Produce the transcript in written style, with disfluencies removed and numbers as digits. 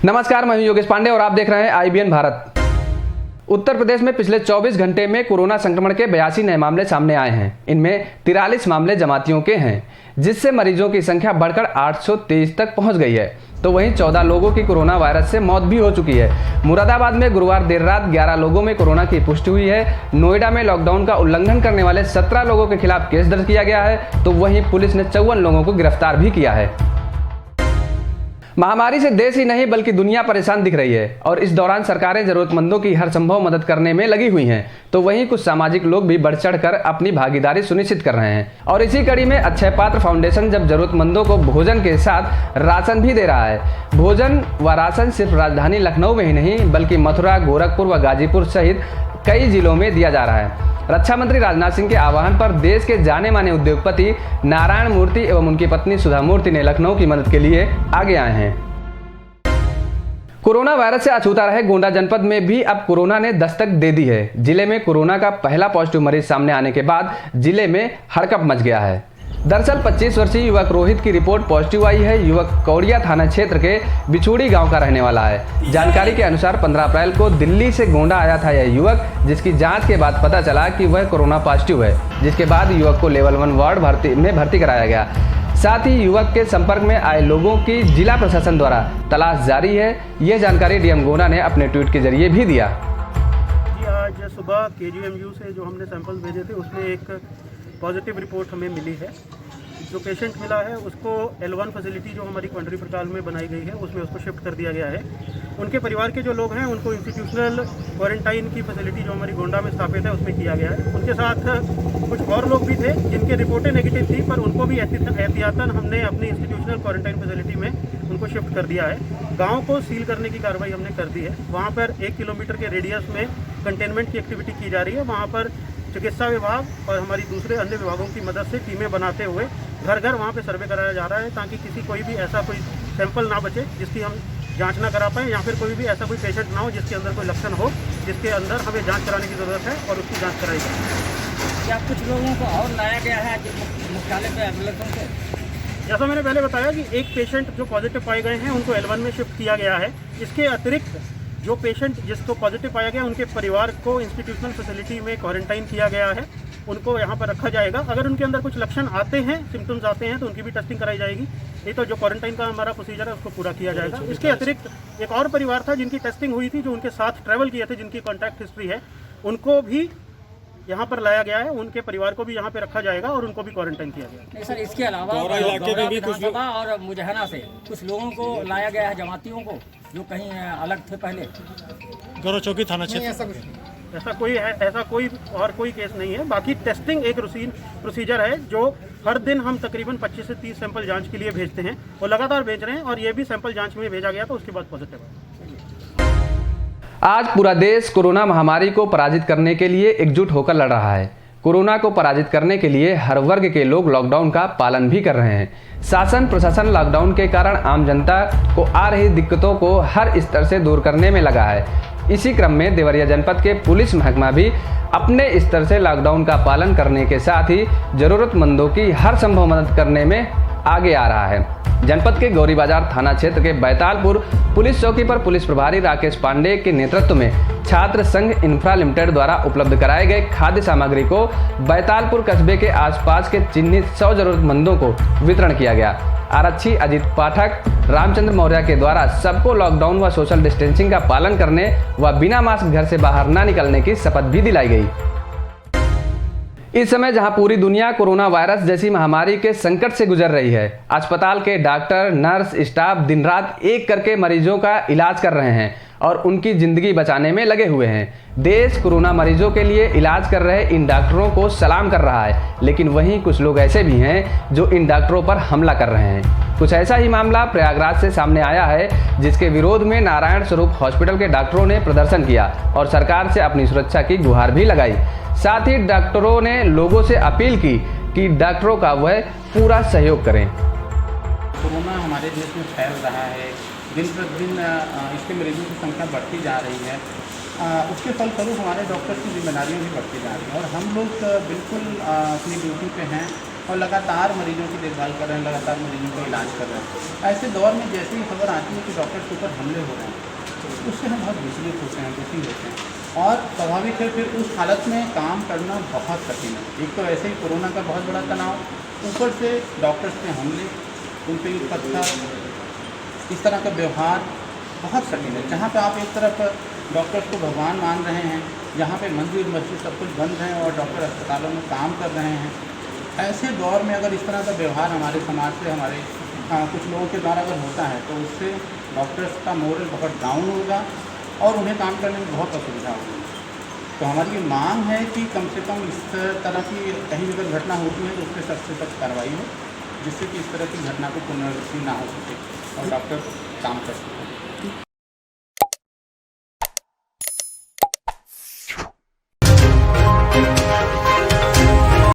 नमस्कार, मैं हूं योगेश पांडे और आप देख रहे हैं IBN भारत। उत्तर प्रदेश में पिछले 24 घंटे में कोरोना संक्रमण के 82 नए मामले सामने आए हैं। इनमें 43 मामले जमातियों के हैं, जिससे मरीजों की संख्या बढ़कर 823 तक पहुंच गई है। तो वहीं 14 लोगों की कोरोना वायरस से मौत भी हो चुकी है। मुरादाबाद में गुरुवार देर रात 11 लोगों में कोरोना की पुष्टि हुई है। नोएडा में लॉकडाउन का उल्लंघन करने वाले 17 लोगों के खिलाफ केस दर्ज किया गया है। तो वहीं पुलिस ने 54 लोगों को गिरफ्तार भी किया है। महामारी से देश ही नहीं बल्कि दुनिया परेशान दिख रही है और इस दौरान सरकारें जरूरतमंदों की हर संभव मदद करने में लगी हुई हैं। तो वहीं कुछ सामाजिक लोग भी बढ़ चढ़कर अपनी भागीदारी सुनिश्चित कर रहे हैं और इसी कड़ी में अक्षय पात्र फाउंडेशन जब जरूरतमंदों को भोजन के साथ राशन भी दे रहा है। भोजन व राशन सिर्फ राजधानी लखनऊ में ही नहीं बल्कि मथुरा, गोरखपुर व गाजीपुर सहित कई जिलों में दिया जा रहा है। रक्षा मंत्री राजनाथ सिंह के आह्वान पर देश के जाने माने उद्योगपति नारायण मूर्ति एवं उनकी पत्नी सुधा मूर्ति ने लखनऊ की मदद के लिए आगे आए हैं। कोरोना वायरस से अछूता रहे गोंडा जनपद में भी अब कोरोना ने दस्तक दे दी है। जिले में कोरोना का पहला पॉजिटिव मरीज सामने आने के बाद जिले में हड़कंप मच गया है। दरअसल 25 वर्षीय युवक रोहित की रिपोर्ट पॉजिटिव आई है। युवक कौड़िया थाना क्षेत्र के बिछुड़ी गांव का रहने वाला है। जानकारी के अनुसार 15 अप्रैल को दिल्ली से गोंडा आया था यह युवक, जिसकी जांच के बाद पता चला कि वह कोरोना पॉजिटिव है, जिसके बाद युवक को लेवल 1 वार्ड में भर्ती कराया गया। साथ ही युवक के संपर्क में आए लोगों की जिला प्रशासन द्वारा तलाश जारी है। यह जानकारी डीएम गोंडा ने अपने ट्वीट के जरिए भी दिया। आज सुबह KGMU से जो हमने सैंपल भेजे थे उसमें एक पॉजिटिव रिपोर्ट हमें मिली है। जो पेशेंट मिला है उसको L1 फैसिलिटी जो हमारी क्वाड्री प्रकाल में बनाई गई है उसमें उसको शिफ्ट कर दिया गया है। उनके परिवार के जो लोग हैं उनको इंस्टीट्यूशनल क्वारंटाइन की फैसिलिटी जो हमारी गोंडा में स्थापित है उसमें किया गया है। उनके साथ कुछ और लोग भी थे जिनके रिपोर्टें नेगेटिव थी, पर उनको भी एहतियातन हमने अपनी इंस्टीट्यूशनल क्वारंटाइन फैसिलिटी में उनको शिफ्ट कर दिया है। गाँव को सील करने की कार्रवाई हमने कर दी है। वहाँ पर 1 किलोमीटर के रेडियस में कंटेनमेंट की एक्टिविटी की जा रही है। वहाँ पर चिकित्सा विभाग और हमारी दूसरे अन्य विभागों की मदद से टीमें बनाते हुए घर घर वहाँ पे सर्वे कराया जा रहा है, ताकि किसी कोई भी ऐसा कोई सैंपल ना बचे जिसकी हम जांच ना करा पाएँ, या फिर कोई भी ऐसा कोई पेशेंट ना हो जिसके अंदर कोई लक्षण हो जिसके अंदर हमें जांच कराने की ज़रूरत है और उसकी जांच कराई जाए। क्या कुछ लोगों को और लाया गया है मुख्यालय पे एम्बुलेंसों से? जैसा मैंने पहले बताया कि एक पेशेंट जो पॉजिटिव पाए गए हैं उनको L1 में शिफ्ट किया गया है। इसके अतिरिक्त जो पेशेंट जिसको पॉजिटिव पाया गया उनके परिवार को इंस्टीट्यूशनल फैसिलिटी में क्वारंटाइन किया गया है। उनको यहाँ पर रखा जाएगा। अगर उनके अंदर कुछ लक्षण आते हैं, सिम्टम्स आते हैं, तो उनकी भी टेस्टिंग कराई जाएगी। नहीं तो जो क्वारंटाइन का हमारा प्रोसीजर है उसको पूरा किया जाएगा। इसके अतिरिक्त एक और परिवार था जिनकी टेस्टिंग हुई थी, जो उनके साथ ट्रैवल किए थे, जिनकी कॉन्टैक्ट हिस्ट्री है, उनको भी यहाँ पर लाया गया है। उनके परिवार को भी यहाँ पे रखा जाएगा और उनको भी क्वारंटाइन किया जाएगा। सर, इसके अलावा गौरा विधानसभा और मुजहना से कुछ लोगों को लाया गया है, जमातियों को, जो कहीं अलग थे पहले। गौरव चौकी थाना क्षेत्र ऐसा कोई और कोई केस नहीं है। बाकी टेस्टिंग एक रूटीन प्रोसीजर है जो हर दिन हम तकरीबन 25 से 30 सैंपल जांच के लिए भेजते हैं और लगातार भेज रहे हैं, और ये भी सैंपल जांच में भेजा गया तो उसके बाद पॉजिटिव है। आज पूरा देश कोरोना महामारी को पराजित करने के लिए एकजुट होकर लड़ रहा है। कोरोना को पराजित करने के लिए हर वर्ग के लोग लॉकडाउन का पालन भी कर रहे हैं। शासन प्रशासन लॉकडाउन के कारण आम जनता को आ रही दिक्कतों को हर स्तर से दूर करने में लगा है। इसी क्रम में देवरिया जनपद के पुलिस महकमा भी अपने स्तर से लॉकडाउन का पालन करने के साथ ही जरूरतमंदों की हर संभव मदद करने में आगे आ रहा है। जनपद के गौरी बाजार थाना क्षेत्र के बैतालपुर पुलिस चौकी पर पुलिस प्रभारी राकेश पांडे के नेतृत्व में छात्र संघ इंफ्रा लिमिटेड द्वारा उपलब्ध कराए गए खाद्य सामग्री को बैतालपुर कस्बे के आसपास के चिन्हित 100 जरूरतमंदों को वितरण किया गया। आरक्षी अजीत पाठक रामचंद्र मौर्य के द्वारा सबको लॉकडाउन व सोशल डिस्टेंसिंग का पालन करने व बिना मास्क घर से बाहर न निकलने की शपथ भी दिलाई गई। इस समय जहां पूरी दुनिया कोरोना वायरस जैसी महामारी के संकट से गुजर रही है, अस्पताल के डॉक्टर, नर्स, स्टाफ दिन रात एक करके मरीजों का इलाज कर रहे हैं और उनकी जिंदगी बचाने में लगे हुए हैं। देश कोरोना मरीजों के लिए इलाज कर रहे इन डॉक्टरों को सलाम कर रहा है, लेकिन वहीं कुछ लोग ऐसे भी हैं जो इन डॉक्टरों पर हमला कर रहे हैं। कुछ ऐसा ही मामला प्रयागराज से सामने आया है, जिसके विरोध में नारायण स्वरूप हॉस्पिटल के डॉक्टरों ने प्रदर्शन किया और सरकार से अपनी सुरक्षा की गुहार भी लगाई। साथ ही डॉक्टरों ने लोगों से अपील की कि डॉक्टरों का वह पूरा सहयोग करें। कोरोना हमारे देश में फैल रहा है, दिन प्रतिदिन इसके मरीजों की संख्या बढ़ती जा रही है। उसके फलस्वरूप हमारे डॉक्टर्स की जिम्मेदारियाँ भी बढ़ती जा रही हैं और हम लोग बिल्कुल अपनी ड्यूटी पे हैं और लगातार मरीजों की देखभाल कर रहे हैं, लगातार मरीजों का इलाज कर रहे हैं। ऐसे दौर में जैसे ही खबर आती है कि डॉक्टर के ऊपर हमले हो रहे हैं, उससे हम बहुत विचलित होते हैं, दुखी होते हैं और स्वाभाविक है फिर उस हालत में काम करना बहुत कठिन है। एक तो ऐसे ही कोरोना का बहुत बड़ा तनाव, ऊपर से डॉक्टर्स पे हमले, उन पर पत्थर, इस तरह का व्यवहार बहुत कठिन है। जहाँ पे आप एक तरफ डॉक्टर्स को भगवान मान रहे हैं, जहाँ पे मंदिर मस्जिद सब कुछ बंद हैं और डॉक्टर अस्पतालों में काम कर रहे हैं, ऐसे दौर में अगर इस तरह का व्यवहार हमारे समाज से, हमारे कुछ लोगों के द्वारा अगर होता है तो उससे डॉक्टर्स का मोरल बहुत डाउन होगा और उन्हें काम करने में बहुत असुविधा होगी। तो हमारी ये मांग है कि कम से कम इस तरह की कहीं अगर घटना होती है तो उस पर सख्त से सख्त कार्रवाई हो, जिससे कि इस तरह की घटना को पुनरावृत्ति ना हो सके और डॉक्टर काम कर सकें।